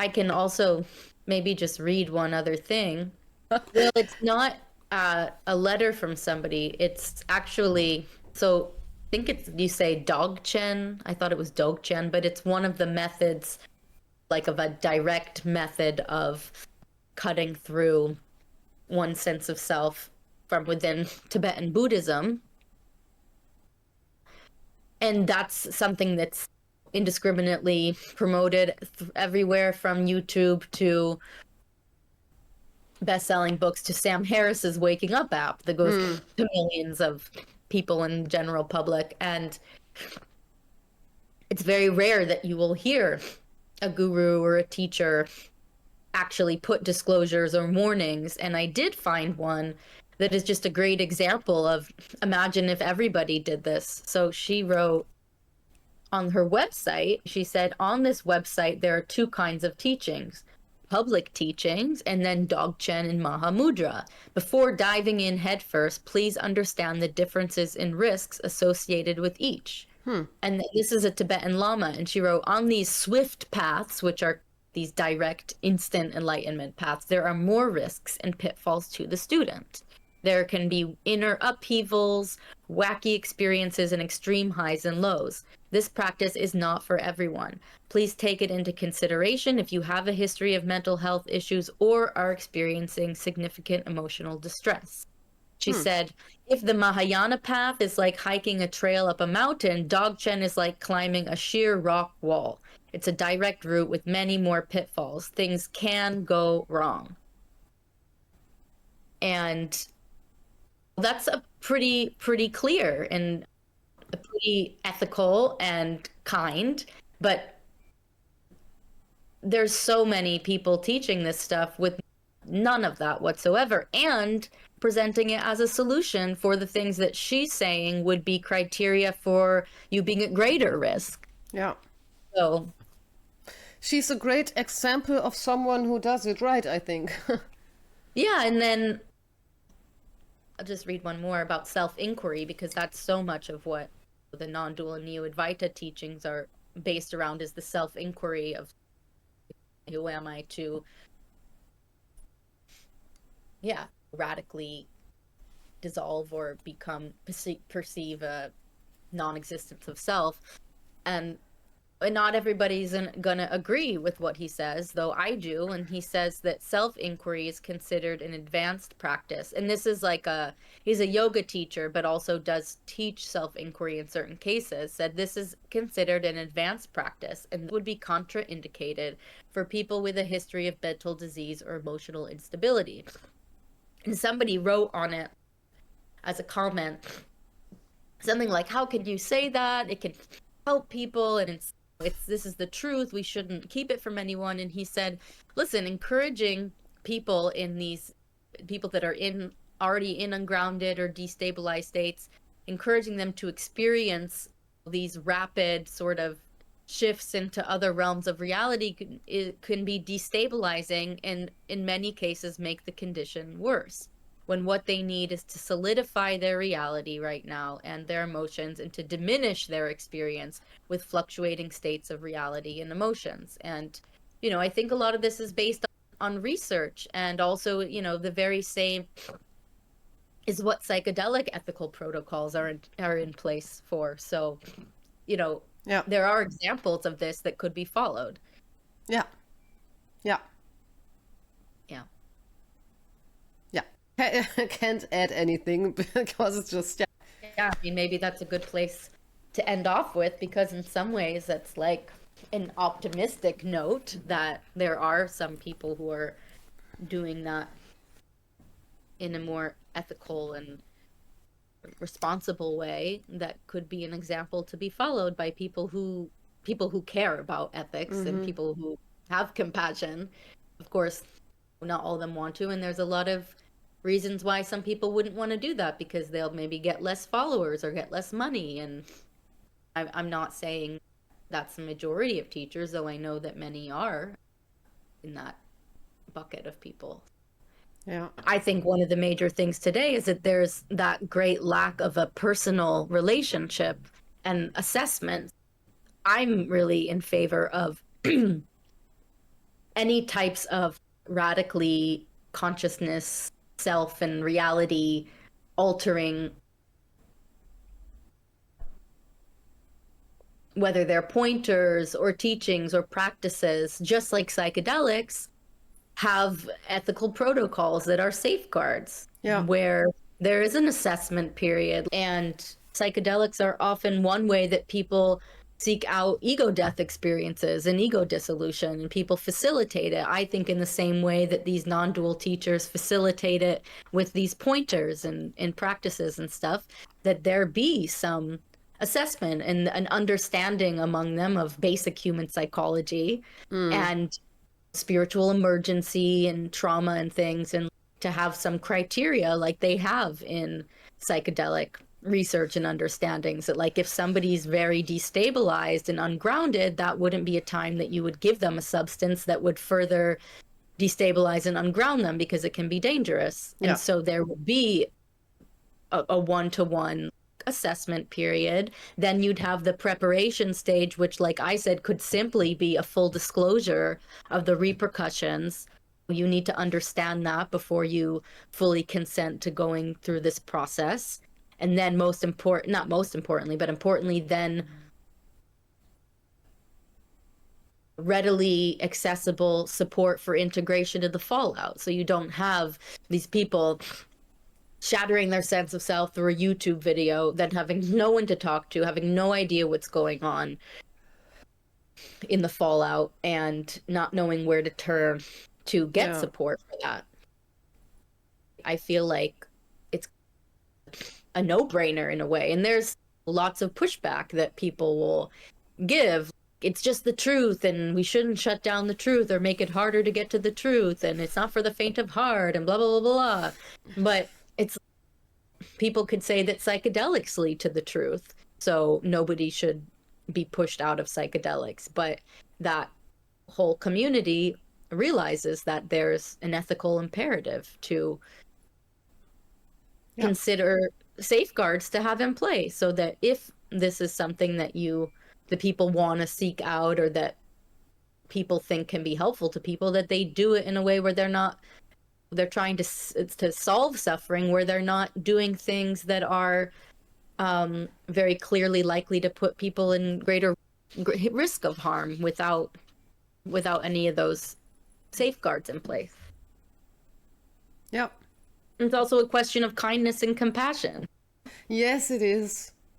I can also maybe just read one other thing. Well, it's not a letter from somebody. It's actually, so I think it's, you say Dzogchen. I thought it was Dzogchen, but it's one of the methods, like of a direct method of cutting through one sense of self from within Tibetan Buddhism. And that's something that's indiscriminately promoted everywhere from YouTube to best-selling books to Sam Harris's Waking Up app that goes to millions of people in general public. And it's very rare that you will hear a guru or a teacher actually put disclosures or warnings. And I did find one that is just a great example of, imagine if everybody did this. So she wrote on her website, she said, on this website, there are two kinds of teachings: public teachings and then Dzogchen and Mahamudra. Before diving in headfirst, please understand the differences in risks associated with each. And this is a Tibetan Lama, and she wrote, on these swift paths, which are these direct, instant enlightenment paths, there are more risks and pitfalls to the student. There can be inner upheavals, wacky experiences, and extreme highs and lows. This practice is not for everyone. Please take it into consideration if you have a history of mental health issues or are experiencing significant emotional distress. She said, if the Mahayana path is like hiking a trail up a mountain, Dzogchen is like climbing a sheer rock wall. It's a direct route with many more pitfalls. Things can go wrong. And that's a pretty clear and a pretty ethical and kind, but there's so many people teaching this stuff with none of that whatsoever, and presenting it as a solution for the things that she's saying would be criteria for you being at greater risk. Yeah. So she's a great example of someone who does it right, I think. yeah, and then I'll just read one more about self-inquiry, because that's so much of what the non-dual and neo-advaita teachings are based around, is the self-inquiry of who am I, to radically dissolve or perceive a non-existence of self. And not everybody's gonna agree with what he says, though I do. And he says that self-inquiry is considered an advanced practice. And this is like he's a yoga teacher, but also does teach self-inquiry in certain cases. Said this is considered an advanced practice and would be contraindicated for people with a history of mental disease or emotional instability. And somebody wrote on it as a comment, something like, how can you say that? It can help people, and this is the truth. We shouldn't keep it from anyone. And he said, listen, encouraging people that are already in ungrounded or destabilized states, encouraging them to experience these rapid sort of shifts into other realms of reality can be destabilizing, and in many cases make the condition worse, when what they need is to solidify their reality right now and their emotions, and to diminish their experience with fluctuating states of reality and emotions. And I think a lot of this is based on research, and also the very same is what psychedelic ethical protocols are in place for. So Yeah. there are examples of this that could be followed. Yeah. Yeah. Yeah. Yeah. I can't add anything because it's just, yeah. Yeah, I mean, maybe that's a good place to end off with, because in some ways that's like an optimistic note that there are some people who are doing that in a more ethical and responsible way that could be an example to be followed by people who care about ethics and people who have compassion. Of course, not all of them want to, and there's a lot of reasons why some people wouldn't want to do that, because they'll maybe get less followers or get less money. And I'm not saying that's the majority of teachers, though I know that many are in that bucket of people. Yeah. I think one of the major things today is that there's that great lack of a personal relationship and assessment. I'm really in favor of any types of radically consciousness, self, and reality altering, whether they're pointers or teachings or practices, just like psychedelics, have ethical protocols that are safeguards Yeah. where there is an assessment period. And psychedelics are often one way that people seek out ego death experiences and ego dissolution, and people facilitate it. I think in the same way that these non-dual teachers facilitate it with these pointers and practices and stuff, that there be some assessment and an understanding among them of basic human psychology and spiritual emergency and trauma and things, and to have some criteria like they have in psychedelic research and understandings, that like if somebody's very destabilized and ungrounded, that wouldn't be a time that you would give them a substance that would further destabilize and unground them, because it can be dangerous. Yeah. And so there would be a one-to-one assessment period. Then you'd have the preparation stage, which, like I said, could simply be a full disclosure of the repercussions. You need to understand that before you fully consent to going through this process. And then not most importantly, but importantly, then readily accessible support for integration of the fallout. So you don't have these people shattering their sense of self through a YouTube video, then having no one to talk to, having no idea what's going on in the fallout, and not knowing where to turn to get support for that. I feel like it's a no-brainer in a way. And there's lots of pushback that people will give. It's just the truth, and we shouldn't shut down the truth or make it harder to get to the truth, and it's not for the faint of heart, and blah, blah, blah, blah. But it's, people could say that psychedelics lead to the truth, so nobody should be pushed out of psychedelics. But that whole community realizes that there's an ethical imperative to consider safeguards to have in place, so that if this is something that the people want to seek out, or that people think can be helpful to people, that they do it in a way where they're trying to solve suffering, where they're not doing things that are very clearly likely to put people in greater risk of harm without any of those safeguards in place. Yep. It's also a question of kindness and compassion. Yes, it is.